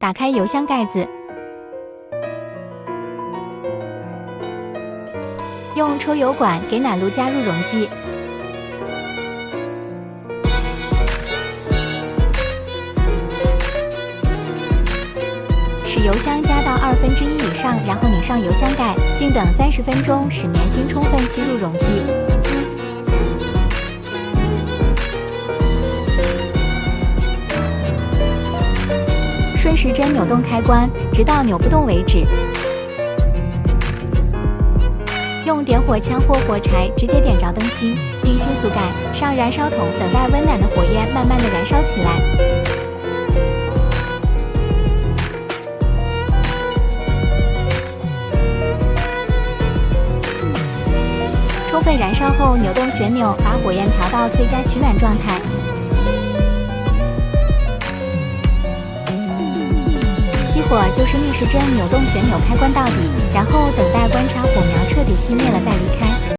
打开油箱盖子，用抽油管给奶露加入溶剂，使油箱加到1/2以上，然后拧上油箱盖，静等30分钟，使棉芯充分吸入溶剂。顺时针扭动开关，直到扭不动为止。用点火枪或火柴直接点着灯芯，并迅速盖上燃烧筒，等待温暖的火焰慢慢的燃烧起来。充分燃烧后，扭动旋钮，把火焰调到最佳取暖状态。熄火就是逆时针扭动旋钮开关到底，然后等待观察火苗彻底熄灭了再离开。